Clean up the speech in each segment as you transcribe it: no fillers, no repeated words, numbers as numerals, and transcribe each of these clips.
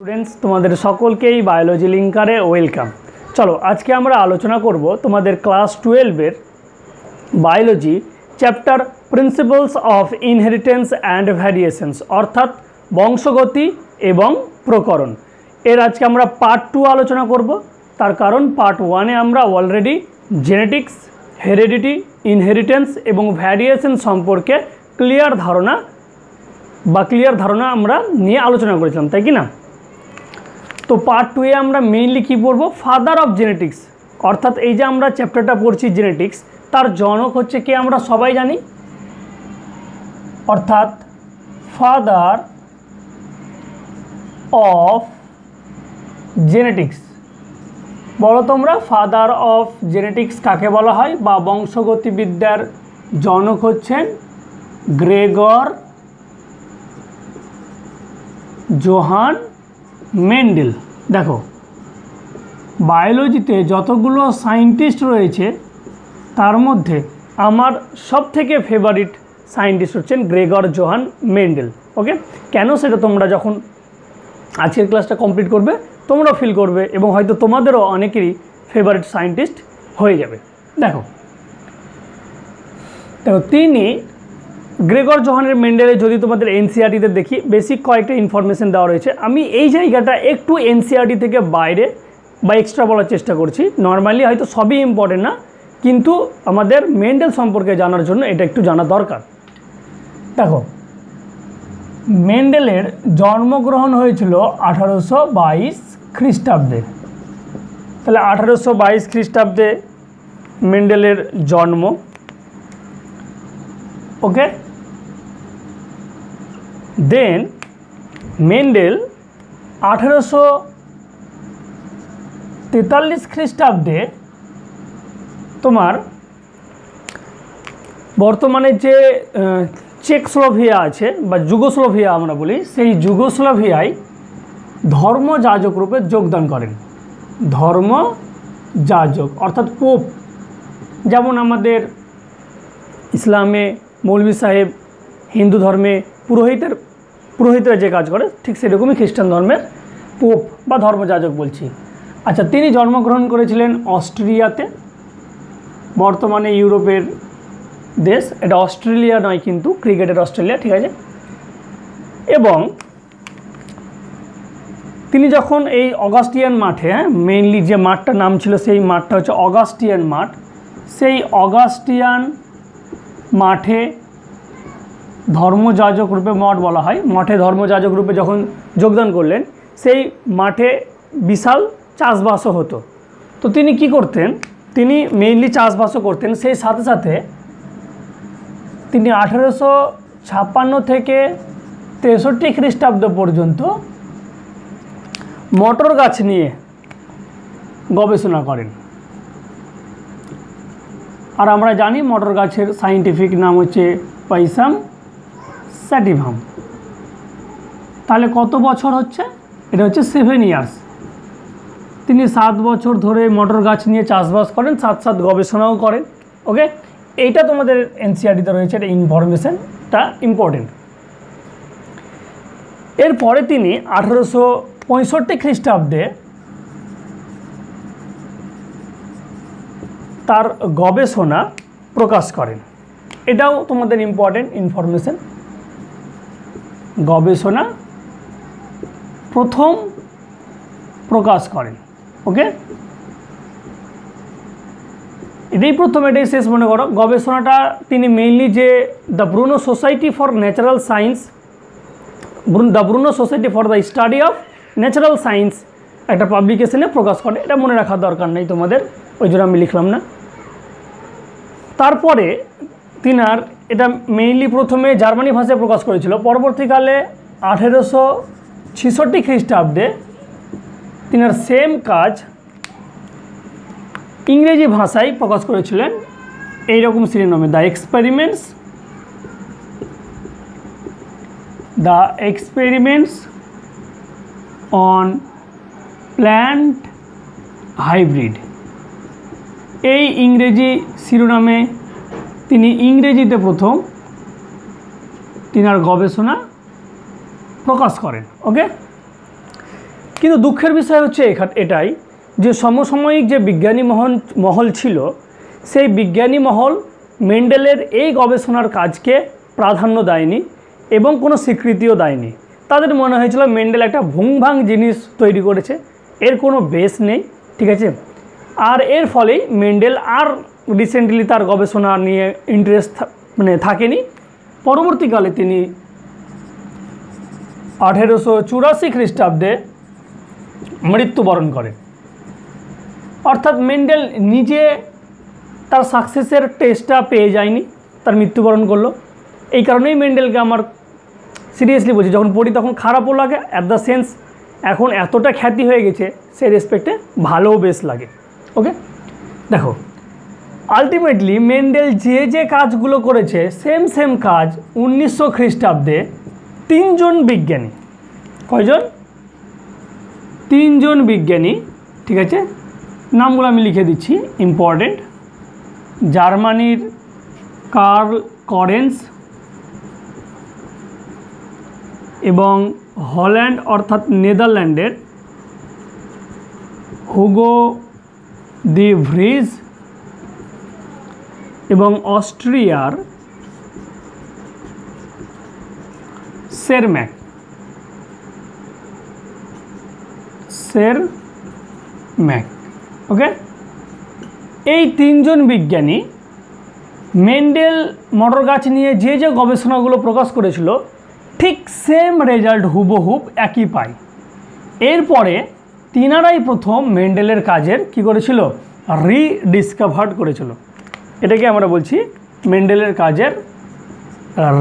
Students তোমাদের সকলকেই biology লিঙ্কারে welcome. চলো আজকে আমরা আলোচনা করব তোমাদের ক্লাস 12-এর biology chapter principles of inheritance and variations অর্থাৎ বংশগতি এবং প্রকরণ। এর আজকে আমরা পার্ট 2 আলোচনা করব। তার কারণ পার্ট 1-এ আমরা অলরেডি জেনেটিক্স, হেরিডিটি, ইনহেরিটেন্স এবং ভ্যারিয়েশন সম্পর্কে ক্লিয়ার ধারণা আমরা নিয়ে আলোচনা করেছিলাম, তাই কি না? তো পার্ট 2-এ আমরা মেইনলি কী পড়বো? ফাদার অফ জেনেটিক্স, অর্থাৎ এই যে আমরা চ্যাপ্টারটা পড়ছি জেনেটিক্স, তার জনক হচ্ছে কে আমরা সবাই জানি, অর্থাৎ ফাদার অফ জেনেটিক্স। বলো তোমরা ফাদার অফ জেনেটিক্স কাকে বলা হয়? বা বংশগতিবিদ্যার জনক হচ্ছেন গ্রেগর জোহান মেন্ডেল। দেখো বায়োলজিতে যতগুলো সায়েন্টিস্ট রয়েছে তার মধ্যে আমার সবথেকে ফেভারিট সায়েন্টিস্ট হচ্ছেন গ্রেগর জোহান মেন্ডেল। ওকে, কেন সেটা তোমরা যখন আজকের ক্লাসটা কমপ্লিট করবে তোমরা ফিল করবে এবং হয়তো তোমাদেরও অনেকেরই ফেভারিট সায়েন্টিস্ট হয়ে যাবে। দেখো তিনি গ্রেগর জোহানের মেন্ডেলে যদি তোমাদের এনসিইআরটিতে দেখি বেসিক কয়েকটা ইনফরমেশন দেওয়া রয়েছে। আমি এই জায়গাটা একটু এনসিইআরটি থেকে বাইরে বা এক্সট্রা বলার চেষ্টা করছি। নর্মালি হয়তো সবই ইম্পর্টেন্ট না, কিন্তু আমাদের মেন্ডেল সম্পর্কে জানার জন্য এটা একটু জানা দরকার। দেখো মেন্ডেলের জন্মগ্রহণ হয়েছিল 1822 খ্রিস্টাব্দে। তাহলে 1822 খ্রিস্টাব্দে মেন্ডেলের জন্ম। ওকে, দেন মেন্ডেল 1843 খ্রিস্টাব্দে তোমার বর্তমানে যে চেকস্লোভাকিয়া আছে বা যুগোস্লোভিয়া আমরা বলি, সেই যুগোস্লোভিয়ায় ধর্মযাজক রূপে যোগদান করেন। ধর্মযাজক অর্থাৎ পোপ, যেমন আমাদের ইসলামে মৌলভী সাহেব, হিন্দু ধর্মে পুরোহিতরা যে কাজ করে, ঠিক সেরকমই খ্রিস্টান ধর্মের পোপ বা ধর্মযাজক বলছি। আচ্ছা, তিনি জন্মগ্রহণ করেছিলেন অস্ট্রিয়াতে, বর্তমানে ইউরোপের দেশ। এটা অস্ট্রেলিয়া নয় কিন্তু, ক্রিকেটের অস্ট্রেলিয়া, ঠিক আছে। এবং তিনি যখন এই অগাস্টিয়ান মাঠে, মেইনলি যে মাঠটার নাম ছিল সেই মাঠটা হচ্ছে অগাস্টিয়ান মাঠ, সেই অগাস্টিয়ান মাঠে ধর্মযাজক রূপে, মঠ বলা হয়, মঠে ধর্মযাজক রূপে যখন যোগদান করলেন, সেই মাঠে বিশাল চাষবাসও হতো। তো তিনি কি করতেন? তিনি মেইনলি চাষবাসও করতেন, সেই সাথে সাথে তিনি 1856 থেকে 63 খ্রিস্টাব্দ পর্যন্ত মটর গাছ নিয়ে গবেষণা করেন। আর আমরা জানি মটর গাছের সায়েন্টিফিক নাম হচ্ছে পাইসাম স্যাটিভাম। তাহলে কত বছর হচ্ছে? এটা হচ্ছে 7 ইয়ার্স। তিনি 7 বছর ধরে মটর গাছ নিয়ে চাষবাস করেন, সাথে গবেষণাও করেন। ওকে, এইটা তোমাদের এনসিইআরটিতে রয়েছে, এটা ইনফরমেশনটা ইম্পর্টেন্ট। এরপরে তিনি 1865 খ্রিস্টাব্দে তার গবেষণা প্রকাশ করেন। এটাও তোমাদের ইম্পর্টেন্ট ইনফরমেশন। গবেষণা প্রথম প্রকাশ করেন। ওকে, এটাই প্রথম, এটাই শেষ মনে করো। গবেষণাটা তিনি মেইনলি যে the Bruno society for natural science, the Bruno society for the study of natural science একটা পাবলিকেশনে প্রকাশ করেন। এটা মনে রাখার দরকার নেই তোমাদের, ওই জন্য আমি লিখলাম না। তারপরে তিনার এটা মেইনলি প্রথমে জার্মানি ভাষায় প্রকাশ করেছিল, পরবর্তীকালে 1866 খ্রিস্টাব্দে তিনার সেম কাজ ইংরেজি ভাষায় প্রকাশ করেছিলেন এইরকম শিরোনামে, the experiments on plant hybrid. এই ইংরেজি শিরোনামে তিনি ইংরেজিতে প্রথম তিনার গবেষণা প্রকাশ করেন। ওকে, কিন্তু দুঃখের বিষয় হচ্ছে এটাই যে সমসাময়িক যে বিজ্ঞানী মহল ছিল, সেই বিজ্ঞানী মহল মেন্ডেলের এই গবেষণার কাজকে প্রাধান্য দেয়নি এবং কোনো স্বীকৃতিও দেয়নি। তাদের মনে হয়েছিল মেন্ডেল একটা ভুংভাং জিনিস তৈরি করেছে, এর কোনো বেস নেই, ঠিক আছে। আর এর ফলেই মেন্ডেল আর রিসেন্টলি তার গবেষণা নিয়ে ইন্টারেস্ট থাকেনি। পরবর্তীকালে তিনি 1884 খ্রিস্টাব্দে মৃত্যুবরণ করেন। অর্থাৎ মেন্ডেল নিজে তার সাকসেসের টেস্টটা পেয়ে যায়নি, তার মৃত্যুবরণ করলো। এই কারণেই মেন্ডেলকে আমার সিরিয়াসলি বলছি, যখন পড়ি তখন খারাপও লাগে, অ্যাট দ্য সেন্স এখন এতটা খ্যাতি হয়ে গেছে সেই রেসপেক্টে ভালোও বেশ লাগে। ওকে, দেখো আলটিমেটলি মেন্ডেল যে কাজগুলো করেছে সেম কাজ 1900 খ্রিস্টাব্দে 3 জন বিজ্ঞানী, কয়জন? 3 জন বিজ্ঞানী, ঠিক আছে, নামগুলো আমি লিখে দিচ্ছি, ইম্পর্টেন্ট। জার্মানির কার্ল করেন্স এবং হল্যান্ড অর্থাৎ নেদারল্যান্ডের হুগো দি ভ্রিজ এবং অস্ট্রিয়ার সেরম্যাক। ওকে, এই 3 জন বিজ্ঞানী মেন্ডেল মটর গাছ নিয়ে যে গবেষণাগুলো প্রকাশ করেছিল ঠিক সেম রেজাল্ট হুবহুব একই পায়। এরপরে তিনারাই প্রথম মেন্ডেলের কাজের কি করেছিল? রিডিসকভার্ড করেছিল। এটাকে আমরা বলছি মেন্ডেলের কাজের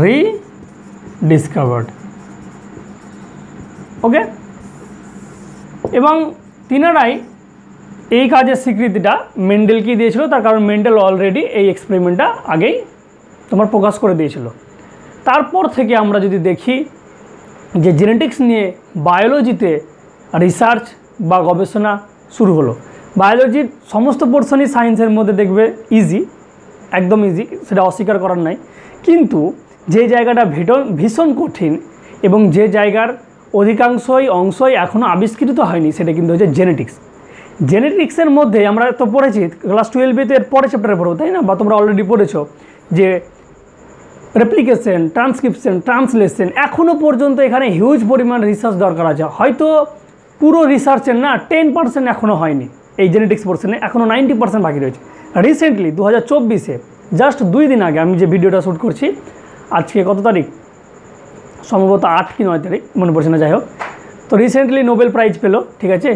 রিডিসকভার্ড। ওকে, এবং তিনারাই এই কাজের স্বীকৃতিটা মেন্ডেলকে দিয়েছিল, তার কারণ মেন্ডেল অলরেডি এই এক্সপেরিমেন্টটা আগেই তোমার প্রকাশ করে দিয়েছিল। তারপর থেকে আমরা যদি দেখি যে জেনেটিক্স নিয়ে বায়োলজিতে রিসার্চ বা গবেষণা শুরু হলো। বায়োলজির সমস্ত পোর্শনই সায়েন্সের মধ্যে দেখবে ইজি, একদম ইজি, সেটা অস্বীকার করার নাই। কিন্তু যে জায়গাটা ভীষণ কঠিন এবং যে জায়গার অধিকাংশই অংশই এখনও আবিষ্কৃত হয়নি সেটা কিন্তু হচ্ছে জেনেটিক্স। জেনেটিক্সের মধ্যে আমরা তো পড়েছি ক্লাস 12-এ তো এর পরে চ্যাপ্টারে পড়বো, তাই না? বা তোমরা অলরেডি পড়েছো যে রেপ্লিকেশন, ট্রান্সক্রিপশন, ট্রান্সলেশন, এখনও পর্যন্ত এখানে হিউজ পরিমাণ রিসার্চ দরকার আছে। হয়তো পুরো রিসার্চের না 10% এখনও হয়নি এই জেনেটিক্স পোর্শনে, এখনও 90% বাকি রয়েছে। রিসেন্টলি 2024-এ জাস্ট 2 দিন আগে আমি যে ভিডিওটা শ্যুট করছি, আজকে কত তারিখ? সম্ভবত 8 কি 9 তারিখ, মনে পড়ছে না, যাই হোক। তো রিসেন্টলি নোবেল প্রাইজ পেলো, ঠিক আছে,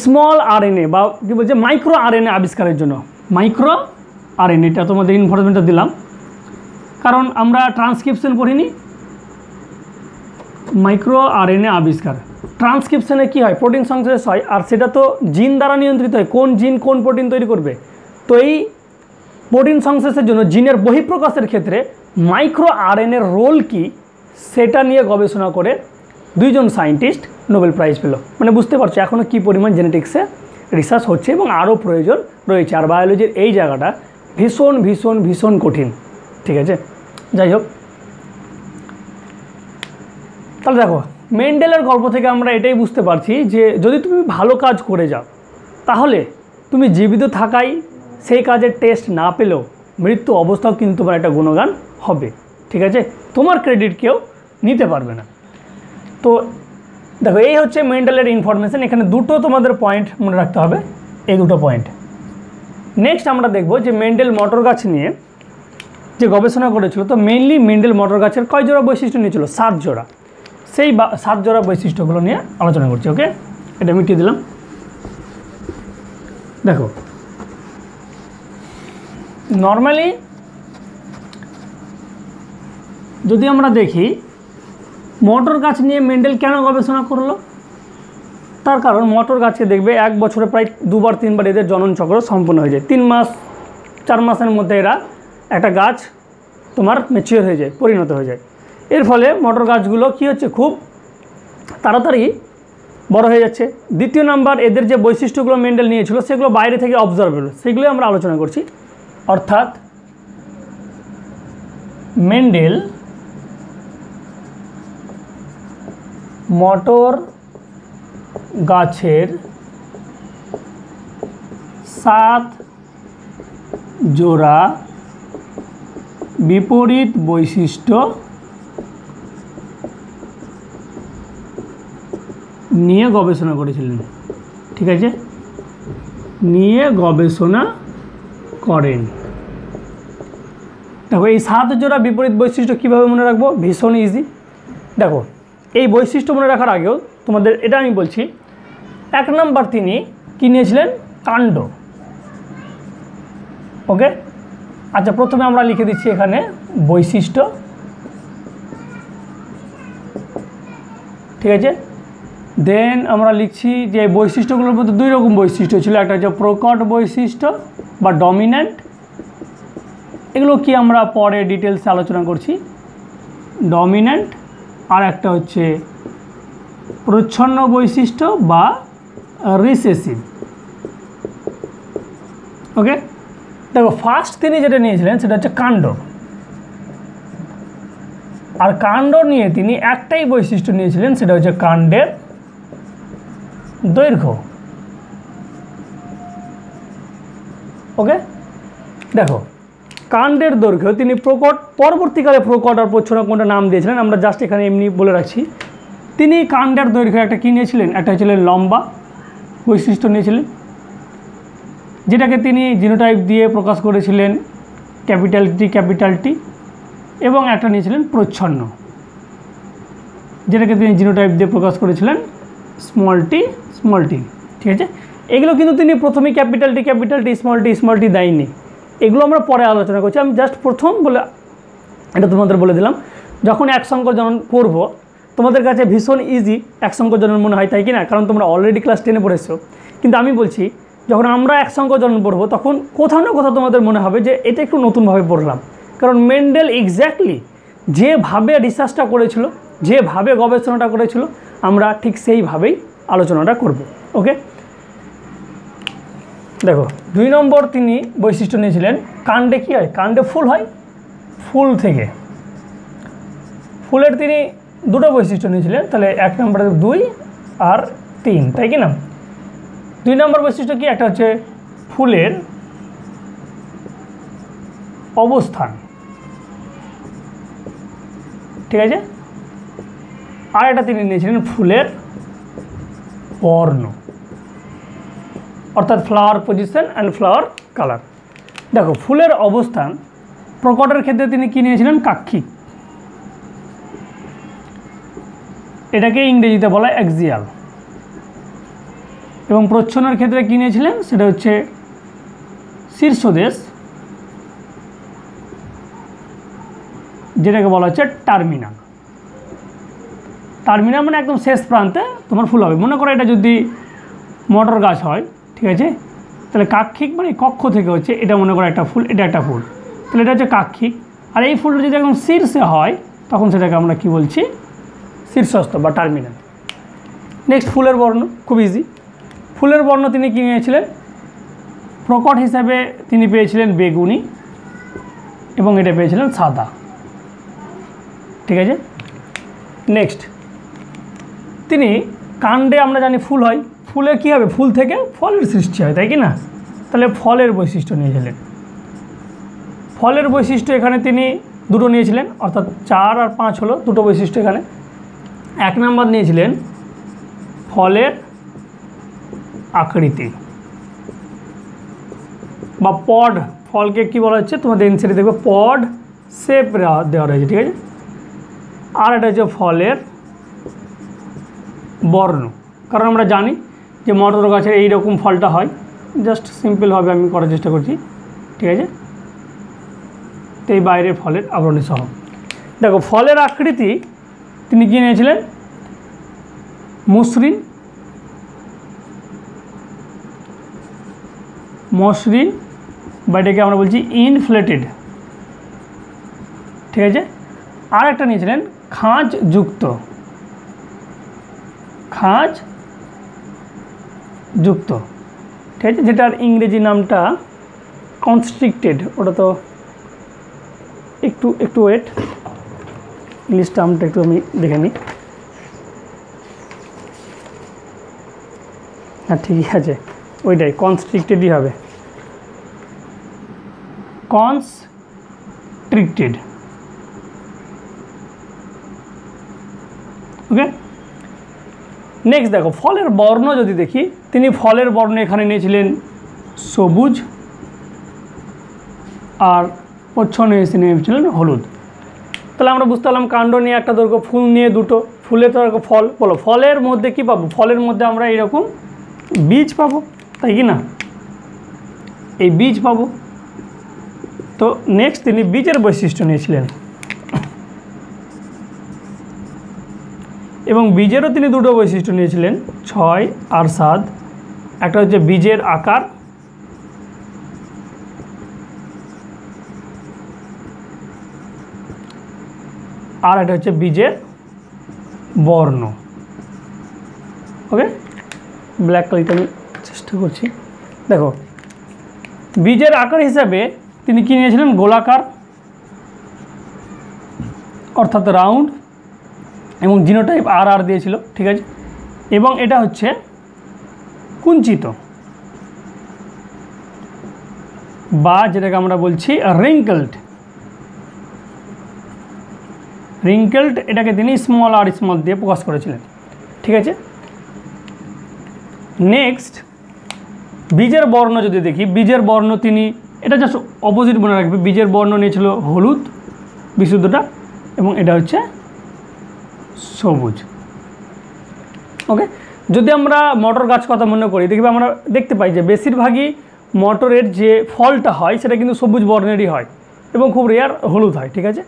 স্মল আরএনএ বা কী বলছে মাইক্রো আরএনএ আবিষ্কারের জন্য। মাইক্রো আরএনএটা তোমাদের ইনফরমেশনটা দিলাম, কারণ আমরা ট্রান্সক্রিপশন পড়িনি। মাইক্রো আরএনএ আবিষ্কার, ট্রান্সক্রিপশনে কী হয়? প্রোটিন সংশ্লেষ হয়, আর সেটা তো জিন দ্বারা নিয়ন্ত্রিত হয়, কোন জিন কোন প্রোটিন তৈরি করবে। তো এই প্রোটিন সংশ্লেষের জন্য জিনের বহিঃপ্রকাশের ক্ষেত্রে মাইক্রো আরএনএর রোল কি, সেটা নিয়ে গবেষণা করে 2 জন সায়েন্টিস্ট নোবেল প্রাইজ পেল। মানে বুঝতে পারছো এখনও কী পরিমাণ জেনেটিক্সে রিসার্চ হচ্ছে এবং আরও প্রয়োজন রয়েছে। আর বায়োলজির এই জায়গাটা ভীষণ ভীষণ ভীষণ কঠিন, ঠিক আছে। যাই হোক, তাহলে দেখো মেন্ডেলের গল্প থেকে আমরা এটাই বুঝতে পারছি যে যদি তুমি ভালো কাজ করে যাও তাহলে তুমি জীবিত থাকাই সেই কাজের টেস্ট না পেলেও মৃত্যু অবস্থাও কিন্তু তোমার একটা গুণগান হবে, ঠিক আছে। তোমার ক্রেডিট কেউ নিতে পারবে না। তো দেখো এই হচ্ছে মেন্ডেলের ইনফরমেশন। এখানে 2টো তোমাদের পয়েন্ট মনে রাখতে হবে, এই 2টো পয়েন্ট। নেক্সট আমরা দেখব যে মেন্ডেল মটর গাছ নিয়ে যে গবেষণা করেছিল, তো মেইনলি মেন্ডেল মটর গাছের কয় জোড়া বৈশিষ্ট্য নিয়েছিল? 7 জোড়া। সেই 7 জোড়া বৈশিষ্ট্যগুলো নিয়ে আলোচনা করছি। ওকে, এটা মিটিয়ে দিলাম। দেখো নর্মালি যদি আমরা দেখি মটর গাছ নিয়ে মেন্ডেল কেন গবেষণা করলো, তার কারণ মটর গাছে দেখবে 1 বছরে প্রায় 2-3 এদের জনন চক্র সম্পূর্ণ হয়ে যায়। 3-4 মাসের মধ্যে এরা একটা গাছ তোমার ম্যাচিওর হয়ে যায়, পরিণত হয়ে যায়। এর ফলে মটর গাছগুলো কী হচ্ছে, খুব তাড়াতাড়ি বড় হয়ে যাচ্ছে। দ্বিতীয় নাম্বার, এদের যে বৈশিষ্ট্যগুলো মেন্ডেল নিয়েছিল সেগুলো বাইরে থেকে অবজার্ভেবল, সেগুলোই আমরা আলোচনা করছি। অর্থাৎ মেন্ডেল মটর গাছের 7 জোড়া বিপরীত বৈশিষ্ট্য নিয়ে গবেষণা করেছিলেন। ঠিক আছে, নিয়ে গবেষণা করেন। দেখো এই 7 জোড়া বিপরীত বৈশিষ্ট্য কীভাবে মনে রাখবো, ভীষণ ইজি। দেখো এই বৈশিষ্ট্য মনে রাখার আগেও তোমাদের এটা আমি বলছি, 1 নম্বর তিনি কী নিয়েছিলেন, কাণ্ড। ওকে, আচ্ছা প্রথমে আমরা লিখে দিচ্ছি এখানে বৈশিষ্ট্য। ঠিক আছে, দেন আমরা লিখছি যে বৈশিষ্ট্যগুলোর মধ্যে 2 রকম বৈশিষ্ট্য ছিল, একটা হচ্ছে প্রকট বৈশিষ্ট্য বা ডমিন্যান্ট, এগুলো কি আমরা পরে ডিটেলসে আলোচনা করছি, ডমিন্যান্ট। আর একটা হচ্ছে প্রচ্ছন্ন বৈশিষ্ট্য বা রিসেসিভ। ওকে, দেখো ফার্স্ট তিনি যেটা নিয়েছিলেন সেটা হচ্ছে কাণ্ড, আর কাণ্ড নিয়ে তিনি একটাই বৈশিষ্ট্য নিয়েছিলেন, সেটা হচ্ছে কাণ্ডের দৈর্ঘ্য। ওকে, দেখো কাণ্ডের দৈর্ঘ্য তিনি প্রকট, পরবর্তীকালে প্রকট আর প্রচ্ছন্ন কোনটা নাম দিয়েছিলেন আমরা জাস্ট এখানে এমনি বলে রাখছি। তিনি কাণ্ডের দৈর্ঘ্য একটা কী নিয়েছিলেন, একটা ছিলেন লম্বা বৈশিষ্ট্য নিয়েছিলেন, যেটাকে তিনি জিনোটাইপ দিয়ে প্রকাশ করেছিলেন ক্যাপিটাল টি, এবং একটা নিয়েছিলেন প্রচ্ছন্ন, যেটাকে তিনি জিনোটাইপ দিয়ে প্রকাশ করেছিলেন স্মল টি। ঠিক আছে, এগুলো কিন্তু তিনি প্রথমেই ক্যাপিটাল টি স্মল টি দেয়নি, এগুলো আমরা পরে আলোচনা করছি। আমি জাস্ট প্রথম বলে এটা তোমাদের বলে দিলাম, যখন এক সংখ্যক জনন পড়বো তোমাদের কাছে ভীষণ ইজি এক সংখ্যক জনন মনে হয়, তাই কি না, কারণ তোমরা অলরেডি ক্লাস 10-এ পড়েছো। কিন্তু আমি বলছি যখন আমরা এক সংখ্যক জনন পড়বো তখন কোথাও না কোথাও তোমাদের মনে হবে যে এটা একটু নতুনভাবে পড়লাম, কারণ মেন্ডেল এক্স্যাক্টলি যেভাবে রিসার্চটা করেছিল, যেভাবে গবেষণাটা করেছিল, আমরা ঠিক সেইভাবেই আলোচনাটা করব। ওকে, দেখো 2 নম্বর তিনি বৈশিষ্ট্য নিয়েছিলেন, কাণ্ডে কী হয়, কাণ্ডে ফুল হয়, ফুল থেকে ফুলের তিনি 2টো বৈশিষ্ট্য নিয়েছিলেন, তাহলে 1 নম্বরে 2 আর 3, তাই কি না। 2 নম্বর বৈশিষ্ট্য কি, একটা হচ্ছে ফুলের অবস্থান। ঠিক আছে, আর একটা তিনি নিয়েছিলেন ফুলের বর্ণ, অর্থাৎ flower position and flower colour. দেখো ফুলের অবস্থান প্রকটের ক্ষেত্রে তিনি কী নিয়েছিলেন, কাক্ষিক, এটাকে ইংরেজিতে বলা হয় অ্যাক্সিয়াল, এবং প্রচ্ছন্নের ক্ষেত্রে কী নিয়েছিলেন, সেটা হচ্ছে শীর্ষদেশ, যেটাকে বলা হচ্ছে টার্মিনাল। টার্মিনাল মানে একদম শেষ প্রান্তে তোমার ফুল হবে। মনে করো এটা যদি মটর গাছ হয়, ঠিক আছে, তাহলে কাক্ষিক মানে কক্ষ থেকে হচ্ছে, এটা মনে করো একটা ফুল, এটা একটা ফুল, তাহলে এটা হচ্ছে কাক্ষিক। আর এই ফুলটা যদি একদম শীর্ষে হয় তখন সেটাকে আমরা কি বলছি, শীর্ষস্থ বা টার্মিনাল। নেক্সট ফুলের বর্ণ, খুব ইজি। ফুলের বর্ণ তিনি কী নিয়েছিলেন, প্রকট হিসাবে তিনি পেয়েছিলেন বেগুনি, এবং এটা পেয়েছিলেন সাদা। ঠিক আছে, নেক্সট তিনি কাণ্ডে আমরা জানি ফুল হয়, ফুলে কী হবে, ফুল থেকে ফলের সৃষ্টি হয়, তাই কি না, তাহলে ফলের বৈশিষ্ট্য নিয়েছিলেন। ফলের বৈশিষ্ট্য এখানে তিনি 2টো নিয়েছিলেন, অর্থাৎ 4 আর 5 হলো 2টো বৈশিষ্ট্য এখানে। 1 নম্বর নিয়েছিলেন ফলের আকৃতি বা পড, ফলকে কি বলা হচ্ছে তোমাদের এনসিটি দেখবে পড শেপ দেওয়া রয়েছে। ঠিক আছে, আর এটা হচ্ছে ফলের বর্ণ, কারণ আমরা জানি যে মটর গাছের এইরকম ফলটা হয়, জাস্ট সিম্পলভাবে আমি করার চেষ্টা করছি। ঠিক আছে, তো এই বাইরের ফলের আবরণী সহ। দেখো ফলের আকৃতি তিনি কী নিয়েছিলেন, মসৃণ বা এটাকে আমরা বলছি ইনফ্লেটেড। ঠিক আছে, আর একটা নিয়েছিলেন খাঁজযুক্ত, ঠিক আছে, যেটার ইংরেজি নামটা কনস্ট্রিক্টেড, ওটা তো একটু ওয়েট, ইংলিশ টার্মটা একটু আমি দেখে নিই। হ্যাঁ ঠিকই আছে, ওইটাই কনস্ট্রিক্টেডই হবে, কনস্ট্রিক্টেড। ওকে, নেক্সট দেখো ফলের বর্ণ যদি দেখি, তিনি ফলের বর্ণ এখানে নিয়েছিলেন সবুজ, আর প্রচ্ছন্ন এসে নিয়েছিলেন হলুদ। তাহলে আমরা বুঝতে পারলাম কাণ্ড নিয়ে একটা দৈর্ঘ্য, ফুল নিয়ে দুটো, ফুলের দৈর্ঘ্য ফল, বলো ফলের মধ্যে কি পাবো, ফলের মধ্যে আমরা এরকম বীজ পাবো, তাই কি না, এই বীজ পাবো। তো নেক্সট তিনি বীজের বৈশিষ্ট্য নিয়েছিলেন, এবং বীজেরও তিনি দুটো বৈশিষ্ট্য নিয়েছিলেন 6 আর 7। একটা হচ্ছে বীজের আকার, আর একটা হচ্ছে বীজের বর্ণ। ওকে, ব্ল্যাক কালারটা আমি চেষ্টা করছি। দেখো বীজের আকার হিসাবে তিনি কি নিয়েছিলেন, গোলাকার অর্থাৎ রাউন্ড, এবং জিনোটাইপ আর দিয়েছিল, ঠিক আছে, এবং এটা হচ্ছে কুঞ্চিত বা যেটাকে আমরা বলছি রিঙ্কেলড, এটাকে তিনি স্মল আর স্মল দিয়ে প্রকাশ করেছিলেন, ঠিক আছে। নেক্সট বীজের বর্ণ যদি দেখি, বীজের বর্ণ তিনি, এটা জাস্ট অপোজিট মনে রাখবে, বীজের বর্ণ নিয়েছিল হলুদ বিশুদ্ধটা, এবং এটা হচ্ছে সবুজ। ওকে, যদি আমরা মটর গাছ কথা মনে করি, দেখবে আমরা দেখতে পাই যে বেশিরভাগই মটরের যে ফলটা হয় সেটা কিন্তু সবুজ বর্ণেরই হয়, এবং খুব রেয়ার হলুদ হয়, ঠিক আছে।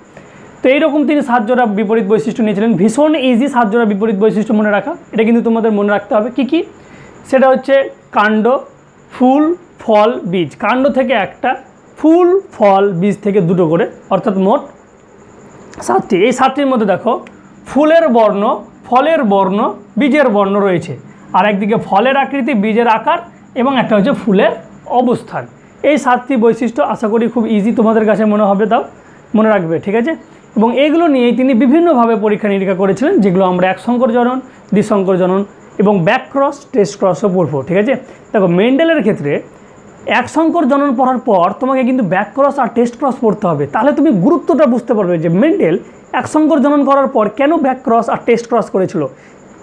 তো এইরকম তিনি 7 জোড়া বিপরীত বৈশিষ্ট্য নিয়েছিলেন, ভীষণ ইজি 7 জোড়া বিপরীত বৈশিষ্ট্য মনে রাখা। এটা কিন্তু তোমাদের মনে রাখতে হবে কি কি, সেটা হচ্ছে কাণ্ড, ফুল, ফল, বীজ। কাণ্ড থেকে একটা, ফুল, ফল, বীজ থেকে দুটো করে, অর্থাৎ মোট 7টি। এই 7টির মধ্যে দেখো ফুলের বর্ণ, ফলের বর্ণ, বীজের বর্ণ রয়েছে, আর একদিকে ফলের আকৃতি, বীজের আকার, এবং একটা হচ্ছে ফুলের অবস্থান। এই 7টি বৈশিষ্ট্য আশা করি খুব ইজি তোমাদের কাছে মনে হবে, তাও মনে রাখবে, ঠিক আছে। এবং এইগুলো নিয়েই তিনি বিভিন্নভাবে পরীক্ষা নিরীক্ষা করেছিলেন, যেগুলো আমরা এক সংকর জনন, দ্বিসংকর জনন এবং ব্যাক ক্রস, টেস্ট ক্রসও পড়বো, ঠিক আছে। দেখো মেন্ডেলের ক্ষেত্রে এক সংকর জনন পড়ার পর তোমাকে কিন্তু ব্যাক ক্রস আর টেস্ট ক্রস পড়তে হবে, তাহলে তুমি গুরুত্বটা বুঝতে পারবে যে মেন্ডেল এক সংকর জনন করার পর কেন ব্যাক ক্রস আর টেস্ট ক্রস করেছিল,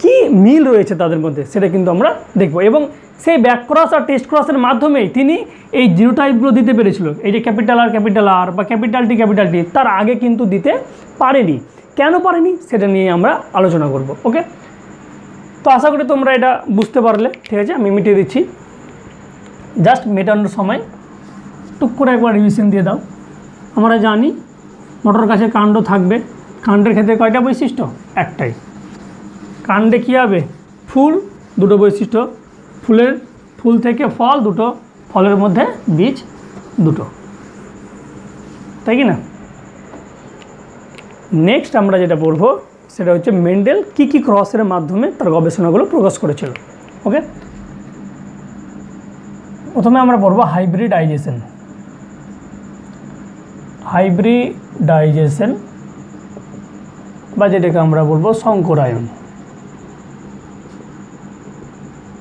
কি মিল রয়েছে তাদের মধ্যে, সেটা কিন্তু আমরা দেখব। এবং সেই ব্যাক ক্রস আর টেস্ট ক্রসের মাধ্যমেই তিনি এই জিনোটাইপগুলো দিতে পেরেছিল, এই যে ক্যাপিটাল আর বা ক্যাপিটাল টি, তার আগে কিন্তু দিতে পারেনি। কেন পারেনি সেটা নিয়ে আমরা আলোচনা করব। ওকে, তো আশা করি তোমরা এটা বুঝতে পারলে, ঠিক আছে। আমি মিটিয়ে দিচ্ছি, জাস্ট মেটানোর সময় টুক করে একবার রিভিশন দিয়ে দাও। আমরা জানি মটর গাছের কাণ্ড থাকবে, কাণ্ডের ক্ষেত্রে কয়টা বৈশিষ্ট্য, একটাই। কাণ্ডে কী হবে, ফুল, দুটো বৈশিষ্ট্য, ফুল থেকে ফল দুটো, ফলের মধ্যে বীজ দুটো, তাই কি না। নেক্সট আমরা যেটা পড়বো সেটা হচ্ছে মেন্ডেল কি কি ক্রসের মাধ্যমে তার গবেষণাগুলো প্রকাশ করেছিল। ওকে, প্রথমে আমরা পড়বো হাইব্রিডাইজেশন বা যেটাকে আমরা বলবো সংকরায়ন।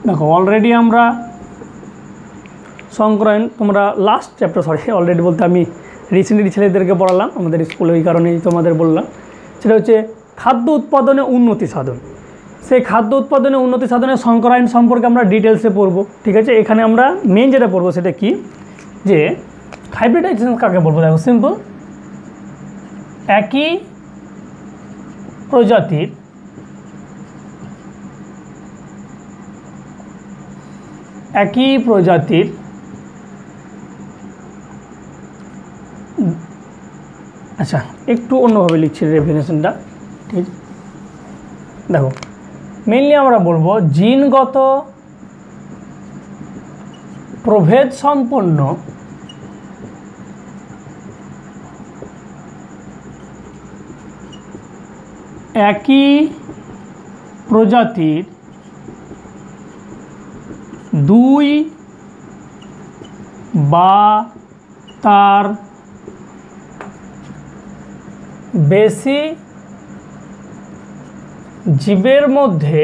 দেখো অলরেডি আমরা সংকরায়ন, তোমরা লাস্ট চ্যাপ্টার, অলরেডি বলতে আমি রিসেন্টলি ছেলেদেরকে পড়ালাম আমাদের স্কুলে, ওই কারণেই তোমাদের বললাম। সেটা হচ্ছে খাদ্য উৎপাদনে উন্নতি সাধন। সেই খাদ্য উৎপাদনে উন্নতি সাধনের সংকরায়ন সম্পর্কে আমরা ডিটেলসে পড়বো, ঠিক আছে। এখানে আমরা মেন যেটা পড়বো সেটা কি, যে হাইব্রিডাইজেশন কাকে বলবো। দেখো সিম্পল, একই প্রজাতির আচ্ছা একটু অন্যভাবে লিখছি ডেফিনেশনটা, ঠিক আছে। দেখো মেইনলি আমরা বলবো জিনগত প্রভেদ সম্পন্ন একই প্রজাতির দুই বা তার বেশি জীবের মধ্যে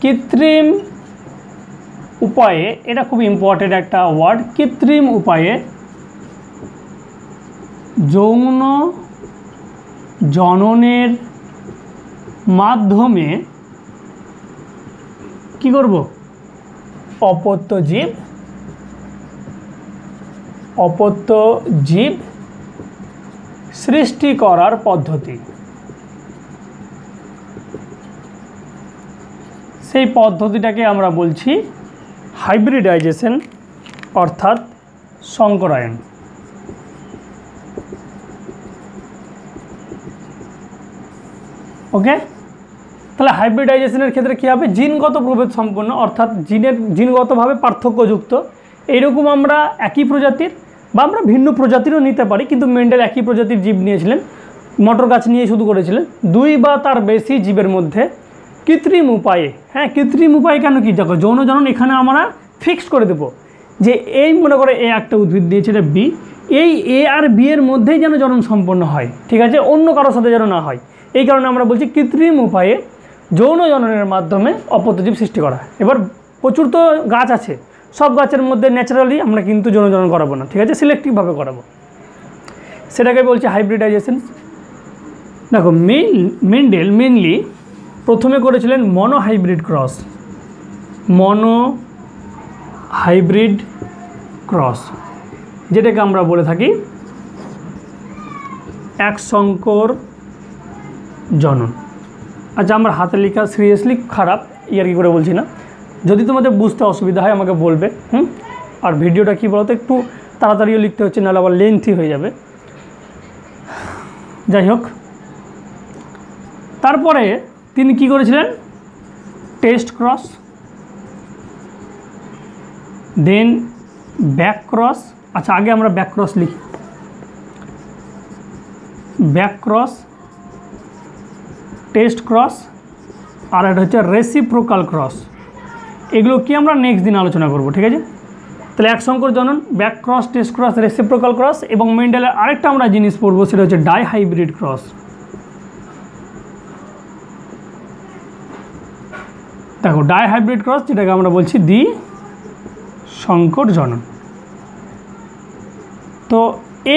কৃত্রিম উপায়ে, এটা খুব ইম্পর্টেন্ট একটা ওয়ার্ড, কৃত্রিম উপায়ে যৌন জননের মাধ্যমে কি করব, অপত্য জীব সৃষ্টি করার পদ্ধতি। সেই পদ্ধতিটাকে আমরা বলছি হাইব্রিডাইজেশন অর্থাৎ সংকরায়ন। ওকে, তাহলে হাইব্রিডাইজেশনের ক্ষেত্রে কী হবে, জিনগত প্রভেদ সম্পন্ন অর্থাৎ জিনগতভাবে পার্থক্যযুক্ত এইরকম আমরা একই প্রজাতির বা আমরা ভিন্ন প্রজাতিরও নিতে পারি, কিন্তু মেন্ডেল একই প্রজাতির জীব নিয়েছিলেন, মটর গাছ নিয়ে শুধু করেছিলেন। দুই বা তার বেশি জীবের মধ্যে কৃত্রিম উপায়ে, হ্যাঁ কৃত্রিম উপায় কেন, কি দেখো যৌন জনন এখানে আমরা ফিক্সড করে দেবো যে এই মনে করে এ একটা উদ্ভিদ দিয়েছে, এটা বি, এই এ আর বি এর মধ্যেই যেন জনন সম্পন্ন হয়, ঠিক আছে, অন্য কারোর সাথে যেন না হয়। এই কারণে আমরা বলছি কৃত্রিম উপায়ে যৌন জননের মাধ্যমে অপত্যজীব সৃষ্টি করা। এবার প্রচুর তো গাছ আছে, সব গাছের মধ্যে ন্যাচারালি আমরা কিন্তু যৌন জনন করাবো না, ঠিক আছে, সিলেক্টিভভাবে করাবো, সেটাকে বলছে হাইব্রিডাইজেশন। দেখো মেন্ডেল মেনলি প্রথমে করেছিলেন মনো হাইব্রিড ক্রস, যেটাকে আমরা বলে থাকি এক সংকর জনন। আচ্ছা, আমার হাতে লেখা সিরিয়াসলি খারাপ, ইয়ার কি করে বলছি না, যদি তোমাদের বুঝতে অসুবিধা হয় আমাকে বলবে। আর ভিডিওটা কী বলতো, একটু তাড়াতাড়িও লিখতে হচ্ছে, নাহলে আবার লেন্থি হয়ে যাবে। যাই হোক, তারপরে তিনি কি করেছিলেন, test cross, then back cross. আচ্ছা, আগে আমরা ব্যাক ক্রস লিখি, ব্যাক ক্রস, টেস্ট ক্রস, আর এটা হচ্ছে রেসিপ্রোকাল ক্রস। এগুলো কি আমরা নেক্সট দিন আলোচনা করব, ঠিক আছে। তাহলে এক সংকর জনন, back cross, test cross, reciprocal cross, এবং মেন্ডেলের আরেকটা আমরা জিনিস পড়বো, সেটা হচ্ছে ডাইহাইব্রিড ক্রস। দেখো ডাইহাইব্রিড ক্রস, যেটাকে আমরা বলছি দ্বি সংকর জনন। তো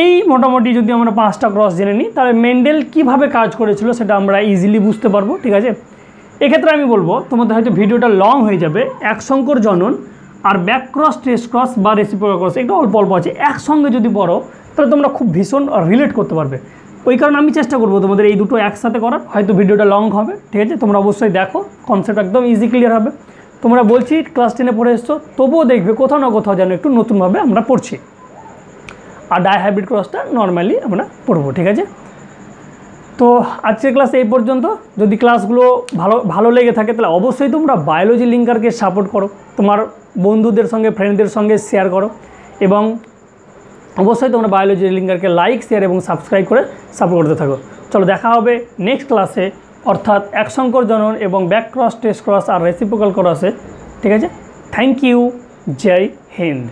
এই মোটামুটি যদি আমরা 5টা ক্রস জেনে নিই, তাহলে মেন্ডেল কিভাবে কাজ করেছিল সেটা আমরা ইজিলি বুঝতে পারবো, ঠিক আছে। এক্ষেত্রে আমি বলবো, তোমাদের হয়তো ভিডিওটা লং হয়ে যাবে, এক সংকর জনন আর ব্যাক ক্রস, টেস্ট ক্রস বা রেসিপ্রোকাল ক্রস একটু অল্প অল্প আছে, একসঙ্গে যদি পড়ো তাহলে তোমরা খুব ভীষণ রিলেট করতে পারবে। ওই কারণে আমি চেষ্টা করবো তোমাদের এই দুটো একসাথে করার। হয়তো ভিডিওটা লং হবে, ঠিক আছে, তোমরা অবশ্যই দেখো, কনসেপ্ট একদম ইজি ক্লিয়ার হবে। তোমরা বলছি ক্লাস 10-এ পড়ে এসছো, তবুও দেখবে কোথাও না কোথাও যেন একটু নতুনভাবে আমরা পড়ছি। আর ডাইহাইব্রিড ক্রসটা নর্মালি আমরা পড়বো, ঠিক আছে। তো আজকের ক্লাস এই পর্যন্ত। যদি ক্লাসগুলো ভালো লেগে থাকে তাহলে অবশ্যই তোমরা বায়োলজি লিঙ্কারকে সাপোর্ট করো, তোমার বন্ধুদের সঙ্গে, ফ্রেন্ডদের সঙ্গে শেয়ার করো, এবং অবশ্যই তোমরা বায়োলজি লিঙ্কারকে লাইক, শেয়ার এবং সাবস্ক্রাইব করে সাপোর্ট করতে থাকো। চলো দেখা হবে নেক্সট ক্লাসে, অর্থাৎ এক সংকর জনন এবং ব্যাক ক্রস, টেস্ট ক্রস আর রেসিপ্রোকাল ক্রসে, ঠিক আছে। থ্যাংক ইউ, জয় হিন্দ।